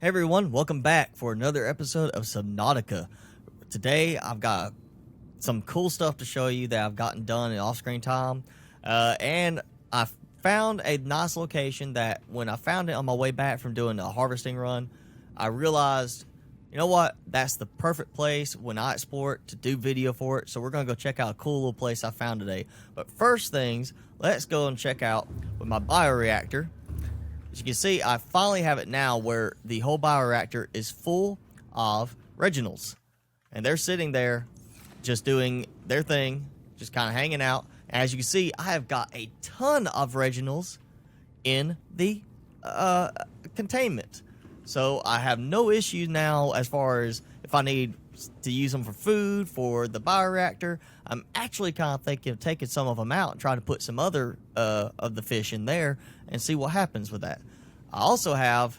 Hey everyone, welcome back for another episode of Subnautica. Today I've got some cool stuff to show you that I've gotten done in off-screen time. And I found a nice location that when I found it on my way back from doing a harvesting run, I realized, you know what, that's the perfect place when I explore it to do video for it. So we're going to go check out a cool little place I found today. But first things, let's go and check out with my bioreactor. As you can see, I finally have it now where the whole bioreactor is full of Reginals. And they're sitting there just doing their thing, just kind of hanging out. As you can see, I have got a ton of Reginals in the containment. So I have no issues now as far as if I need to use them for food, for the bioreactor. I'm actually kind of thinking of taking some of them out and trying to put some other of the fish in there and see what happens with that. I also have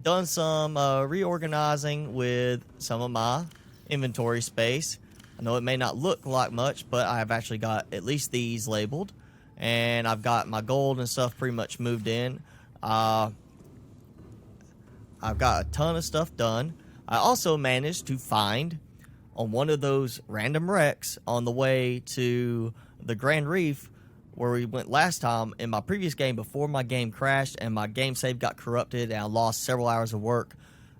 done some reorganizing with some of my inventory space. I know it may not look like much, but I have actually got at least these labeled, and I've got my gold and stuff pretty much moved in. I've got a ton of stuff done. I also managed to find on one of those random wrecks on the way to the Grand Reef where we went last time in my previous game before my game crashed and my game save got corrupted and I lost several hours of work.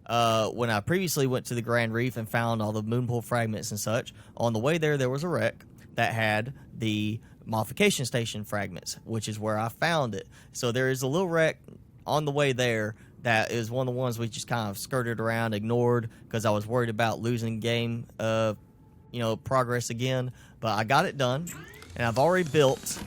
When I previously went to the Grand Reef and found all the moonpool fragments and such, on the way there was a wreck that had the modification station fragments, which is where I found it. So there is a little wreck on the way there that is one of the ones we just kind of skirted around, ignored, because I was worried about losing game progress again. But I got it done, and I've already built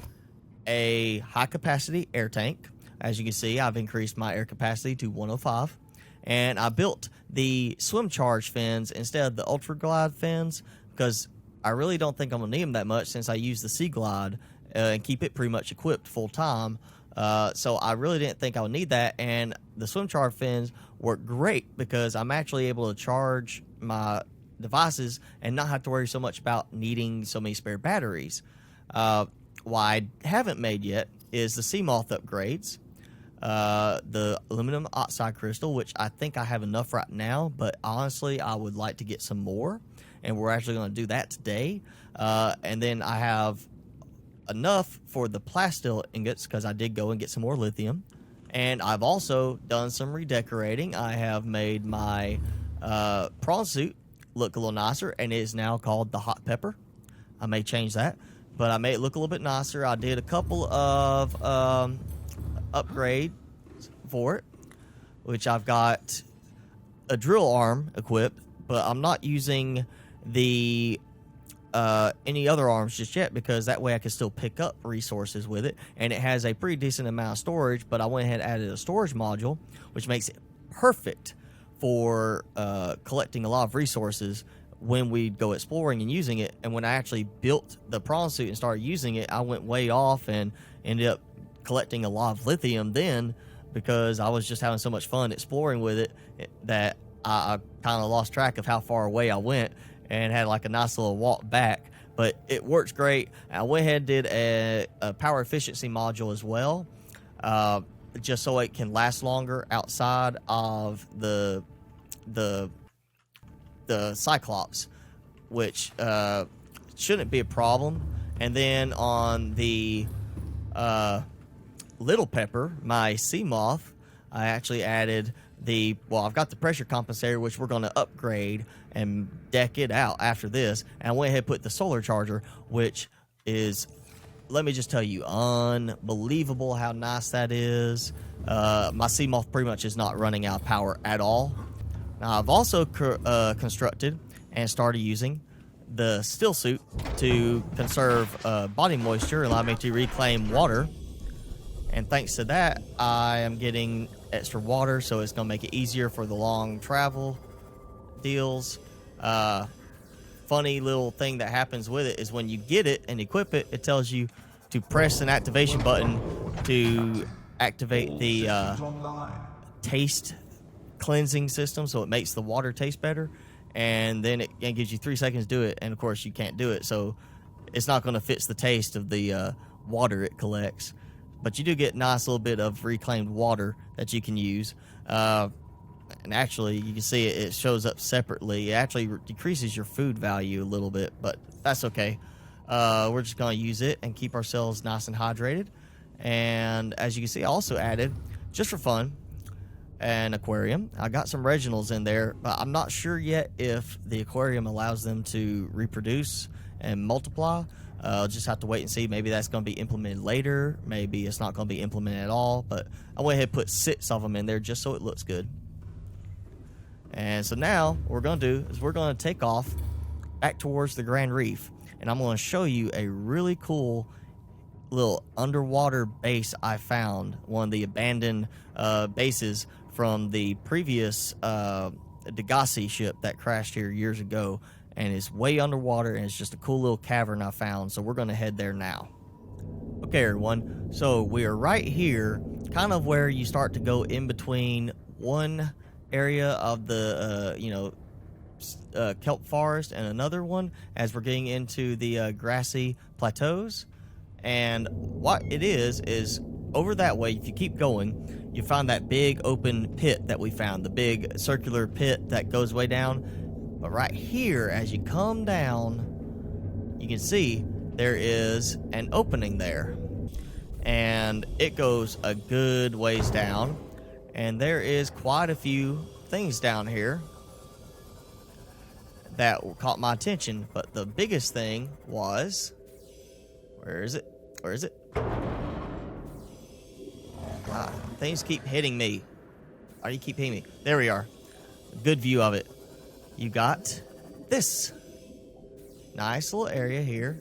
a high-capacity air tank. As you can see, I've increased my air capacity to 105. And I built the swim charge fins instead of the ultra glide fins because I really don't think I'm going to need them that much since I use the sea glide and keep it pretty much equipped full time. So I really didn't think I would need that. And the swim charge fins work great because I'm actually able to charge my devices and not have to worry so much about needing so many spare batteries. What I haven't made yet is the Seamoth upgrades. The aluminum oxide crystal, which I think I have enough right now, but honestly, I would like to get some more, and we're actually going to do that today. And then I have enough for the plasteel ingots because I did go and get some more lithium. And I've also done some redecorating. I have made my prawn suit look a little nicer, and it is now called the hot pepper. I may change that, but I made it look a little bit nicer. I did a couple of upgrade for it, which I've got a drill arm equipped, but I'm not using the any other arms just yet because that way I can still pick up resources with it, and it has a pretty decent amount of storage. But I went ahead and added a storage module, which makes it perfect for collecting a lot of resources when we go exploring and using it. And when I actually built the prawn suit and started using it, I went way off and ended up collecting a lot of lithium then because I was just having so much fun exploring with it that I kind of lost track of how far away I went and had like a nice little walk back. But it works great. I went ahead and did a power efficiency module as well, just so it can last longer outside of the Cyclops, which shouldn't be a problem. And then on the Little Pepper, my Seamoth, I actually added I've got the pressure compensator, which we're going to upgrade and deck it out after this. And I went ahead and put the solar charger, which is, let me just tell you, unbelievable how nice that is. My Seamoth pretty much is not running out of power at all. Now, I've also constructed and started using the still suit to conserve body moisture, allow me to reclaim water. And thanks to that, I am getting extra water, so it's going to make it easier for the long travel deals. Funny little thing that happens with it is when you get it and equip it, it tells you to press an activation button to activate the taste cleansing system, so it makes the water taste better. And then it gives you 3 seconds to do it, and of course you can't do it, so it's not going to fix the taste of the water it collects. But you do get a nice little bit of reclaimed water that you can use. And actually, you can see it shows up separately. It actually decreases your food value a little bit, but that's okay. We're just going to use it and keep ourselves nice and hydrated. And as you can see, I also added, just for fun, an aquarium. I got some Reginals in there, but I'm not sure yet if the aquarium allows them to reproduce and multiply. Just have to wait and see. Maybe that's going to be implemented later. Maybe it's not going to be implemented at all. But I went ahead and put 6 of them in there just so it looks good. And so now what we're going to do is we're going to take off back towards the Grand Reef. And I'm going to show you a really cool little underwater base I found. One of the abandoned bases from the previous Degassi ship that crashed here years ago. And it's way underwater, and it's just a cool little cavern I found. So we're going to head there now. Okay, everyone. So we are right here, kind of where you start to go in between one area of the, kelp forest and another one as we're getting into the grassy plateaus. And what it is over that way, if you keep going, you find that big open pit that we found, the big circular pit that goes way down. But right here, as you come down, you can see there is an opening there. And it goes a good ways down. And there is quite a few things down here that caught my attention. But the biggest thing was... Where is it? Where is it? Things keep hitting me. Why do you keep hitting me? There we are. Good view of it. You got this nice little area here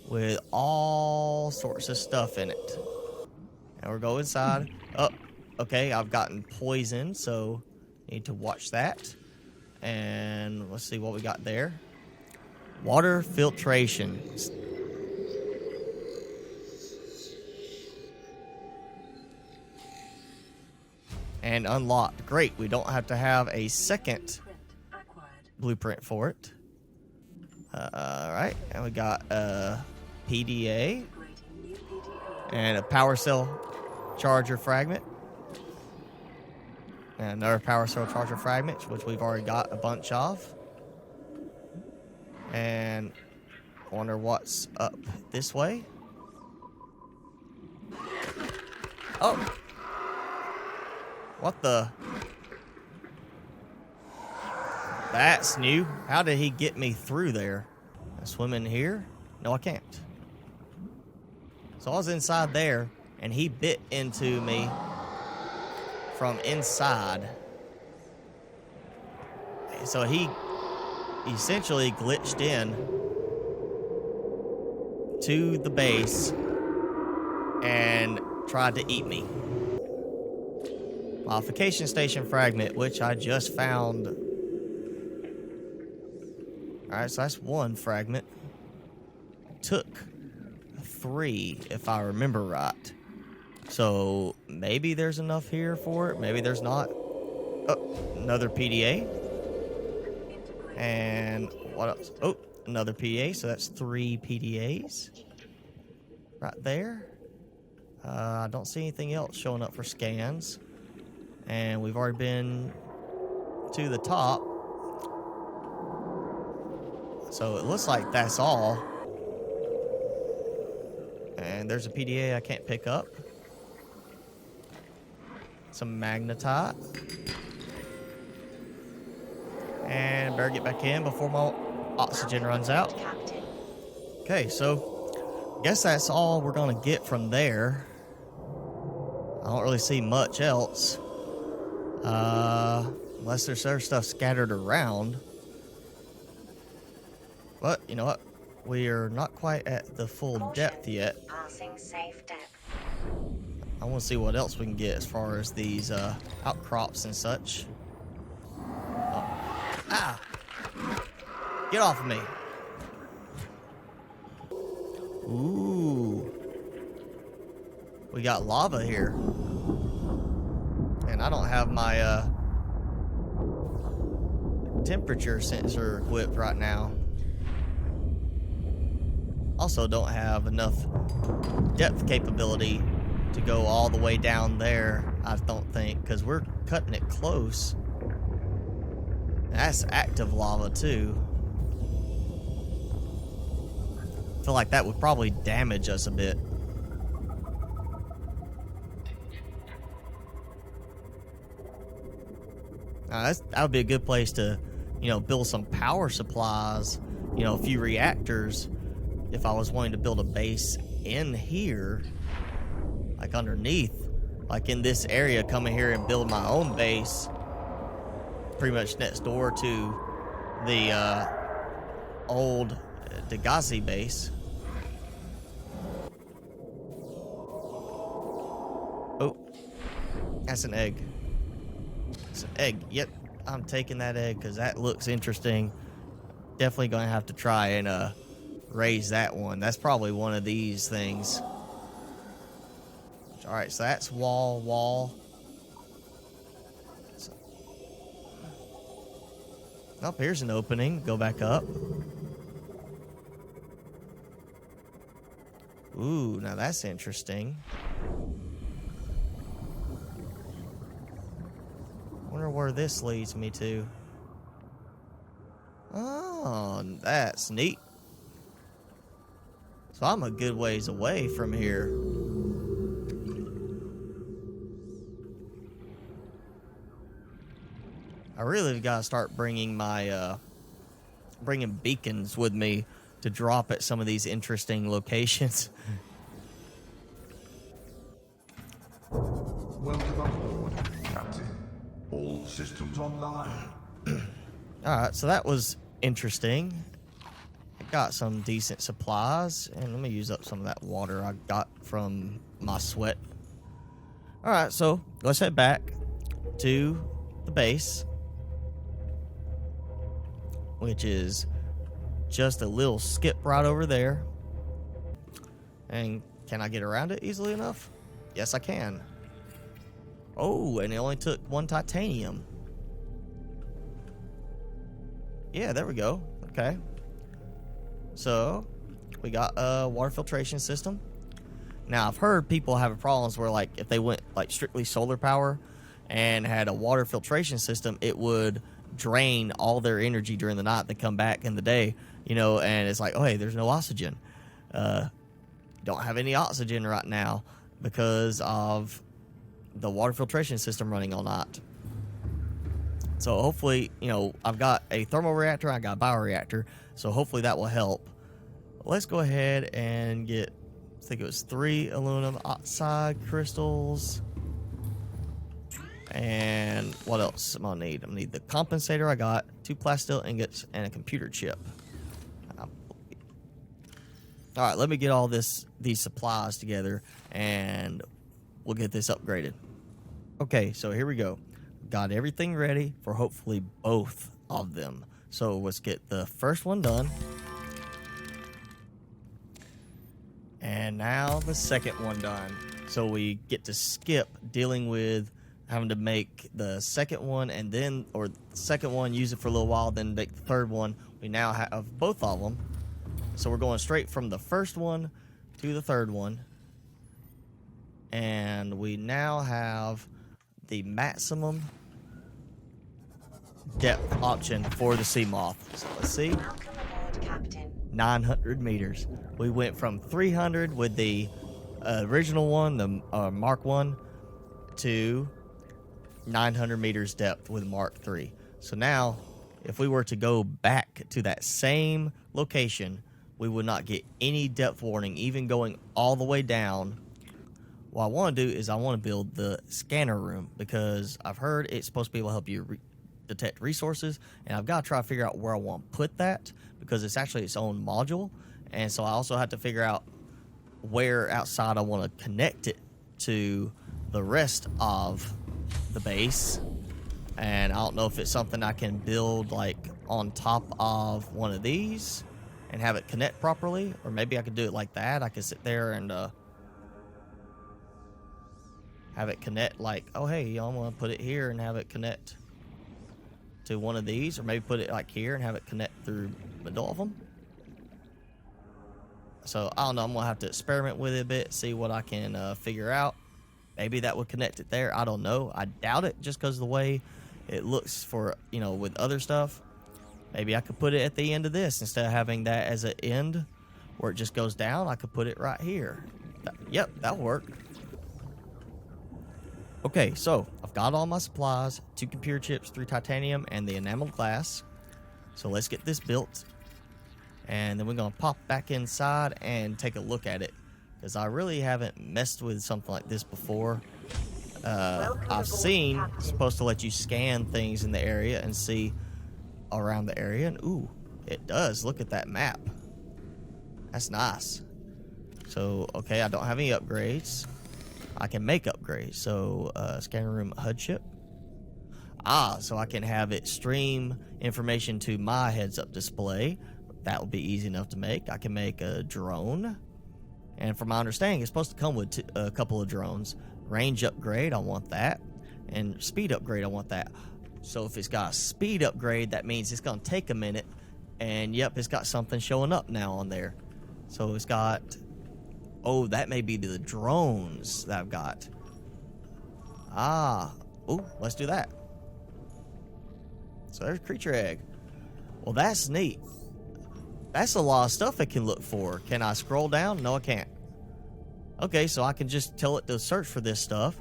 with all sorts of stuff in it. And we're going inside. Oh, okay, I've gotten poisoned, so need to watch that. And let's see what we got there. Water filtration. And unlocked. Great, we don't have to have a second blueprint for it. Alright, and we got a PDA and a power cell charger fragment. And another power cell charger fragment, which we've already got a bunch of. And I wonder what's up this way. Oh! What the? That's new. How did he get me through there? I swim in here? No, I can't. So I was inside there, and he bit into me from inside. So he essentially glitched in to the base and tried to eat me. Modification station fragment, which I just found. Alright, so that's one fragment. Took 3, if I remember right. So maybe there's enough here for it. Maybe there's not. Oh, another PDA. And what else? Oh, another PDA. So that's 3 PDAs. Right there. I don't see anything else showing up for scans. And we've already been to the top. So it looks like that's all. And there's a PDA I can't pick up. Some magnetite. And better get back in before my oxygen runs out. Okay, so I guess that's all we're going to get from there. I don't really see much else. Unless there's other stuff scattered around. But, you know what? We are not quite at the full depth yet. Passing safe depth. I want to see what else we can get as far as these outcrops and such. Oh. Ah! Get off of me. Ooh. We got lava here. And I don't have my temperature sensor equipped right now. Also don't have enough depth capability to go all the way down there, I don't think, because we're cutting it close. That's active lava too. I feel like that would probably damage us a bit. That would be a good place to, build some power supplies, a few reactors. If I was wanting to build a base in here, like underneath, like in this area, come in here and build my own base, pretty much next door to the old Degassi base. Oh, that's an egg. It's an egg. Yep, I'm taking that egg because that looks interesting. Definitely going to have to try and raise that one. That's probably one of these things. All right, so that's wall. So, oh, here's an opening. Go back up. Ooh, now that's interesting. Wonder where this leads me to. Oh, that's neat. So I'm a good ways away from here. I really got to start bringing my bringing beacons with me to drop at some of these interesting locations. Welcome aboard, Captain. All systems online. Alright, so that was interesting. I got some decent supplies, and let me use up some of that water I got from my sweat. Alright, so let's head back to the base, which is just a little skip right over there. And can I get around it easily enough? Yes, I can. Oh, and it only took 1 titanium. Yeah, there we go. Okay. So, we got a water filtration system. Now, I've heard people having problems where, like, if they went, like, strictly solar power and had a water filtration system, it would drain all their energy during the night. They come back in the day, and it's like, oh, hey, there's no oxygen. Don't have any oxygen right now because of the water filtration system running all night. So hopefully, I've got a thermal reactor, I got a bioreactor, so hopefully that will help. Let's go ahead and get, I think it was 3 aluminum oxide crystals. And what else am I gonna need? I'm gonna need the compensator. I got 2 plasteel ingots and a computer chip. All right, let me get all these supplies together, and we'll get this upgraded. Okay, so here we go. Got everything ready for hopefully both of them. So let's get the first one done. And now the second one done. So we get to skip dealing with having to make the second one and then, or the second one, use it for a little while, then make the third one. We now have both of them. So we're going straight from the first one to the third one. And we now have the maximum depth option for the Seamoth. So let's see. Welcome aboard, Captain. 900 meters. We went from 300 with the original one, the Mark 1, to 900 meters depth with Mark 3. So now, if we were to go back to that same location, we would not get any depth warning, even going all the way down. What I want to do is I want to build the scanner room, because I've heard it's supposed to be able to help you detect resources, and I've got to try to figure out where I want to put that, because it's actually its own module. And so I also have to figure out where outside I want to connect it to the rest of the base. And I don't know if it's something I can build like on top of one of these and have it connect properly, or maybe I could do it like that. I could sit there and have it connect like, oh hey, I'm gonna put it here and have it connect to one of these, or maybe put it like here and have it connect through the middle of them. So I don't know. I'm gonna have to experiment with it a bit, see what I can figure out. Maybe that would connect it there. I don't know. I doubt it, just because of the way it looks for, you know, with other stuff. Maybe I could put it at the end of this instead of having that as an end where it just goes down. I could put it right here. Yep, that'll work. Okay, so I've got all my supplies, 2 computer chips, 3 titanium, and the enameled glass. So let's get this built. And then we're going to pop back inside and take a look at it, because I really haven't messed with something like this before. I've seen it's supposed to let you scan things in the area and see around the area, and ooh, it does. Look at that map. That's nice. So, okay, I don't have any upgrades. I can make upgrades. So, scanning room HUD chip. So I can have it stream information to my heads-up display. That will be easy enough to make. I can make a drone. And from my understanding, it's supposed to come with a couple of drones. Range upgrade, I want that. And speed upgrade, I want that. So if it's got a speed upgrade, that means it's going to take a minute. And yep, it's got something showing up now on there. So it's got... Oh, that may be the drones that I've got. Oh, let's do that. So there's creature egg. Well, that's neat. That's a lot of stuff it can look for. Can I scroll down? No, I can't. Okay, so I can just tell it to search for this stuff.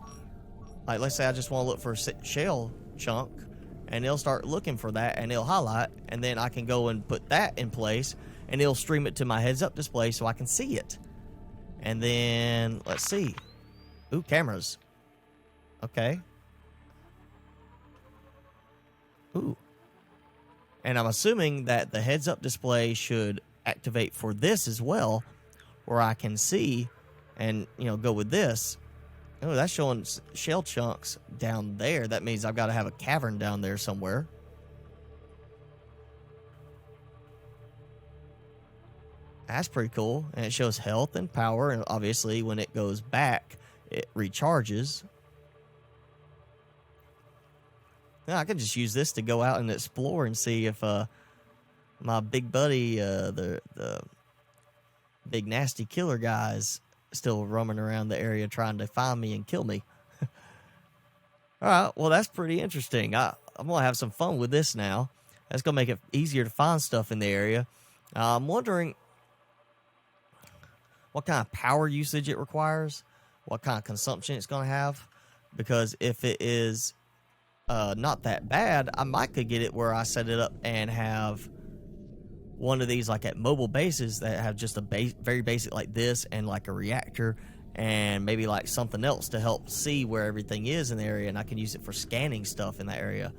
Like, let's say I just want to look for a shell chunk, and it'll start looking for that, and it'll highlight, and then I can go and put that in place, and it'll stream it to my heads-up display so I can see it. And then, let's see. Ooh, cameras. Okay. Ooh. And I'm assuming that the heads-up display should activate for this as well, where I can see and, you know, go with this. Oh, that's showing shell chunks down there. That means I've got to have a cavern down there somewhere. That's pretty cool. And it shows health and power. And obviously, when it goes back, it recharges. Now, I could just use this to go out and explore and see if my big buddy, the big nasty killer guy, is still roaming around the area trying to find me and kill me. All right, well, that's pretty interesting. I'm going to have some fun with this now. That's going to make it easier to find stuff in the area. I'm wondering what kind of power usage it requires, what kind of consumption it's going to have, because if it is not that bad, I might could get it where I set it up and have one of these like at mobile bases that have just a very basic like this and like a reactor and maybe like something else to help see where everything is in the area, and I can use it for scanning stuff in that area.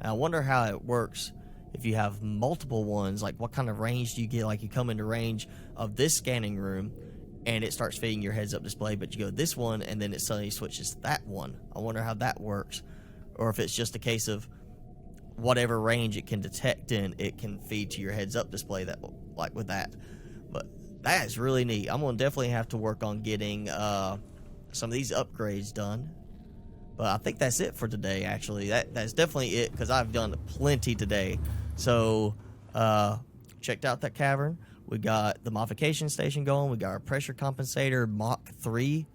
And I wonder how it works if you have multiple ones, like what kind of range do you get? Like you come into range of this scanning room and it starts feeding your heads up display, but you go this one and then it suddenly switches to that one. I wonder how that works, or if it's just a case of whatever range it can detect in, it can feed to your heads-up display, that like with that. But that is really neat. I'm going to definitely have to work on getting some of these upgrades done. But I think that's it for today, actually. That's definitely it, because I've done plenty today. So, checked out that cavern. We got the modification station going. We got our pressure compensator Mach 3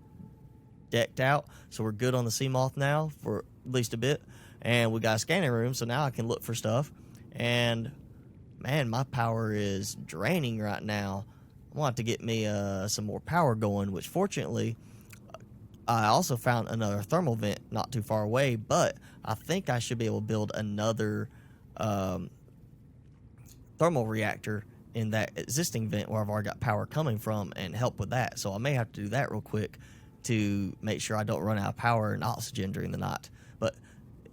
decked out. So we're good on the Seamoth now for at least a bit. And we got a scanning room, so now I can look for stuff. And, man, my power is draining right now. I want to get me some more power going, which fortunately, I also found another thermal vent not too far away. But I think I should be able to build another thermal reactor in that existing vent where I've already got power coming from and help with that. So I may have to do that real quick to make sure I don't run out of power and oxygen during the night. But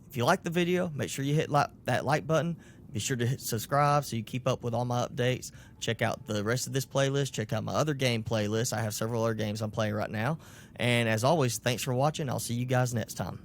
if you like the video, make sure you hit that like button. Be sure to hit subscribe so you keep up with all my updates. Check out the rest of this playlist. Check out my other game playlist. I have several other games I'm playing right now. And as always, thanks for watching. I'll see you guys next time.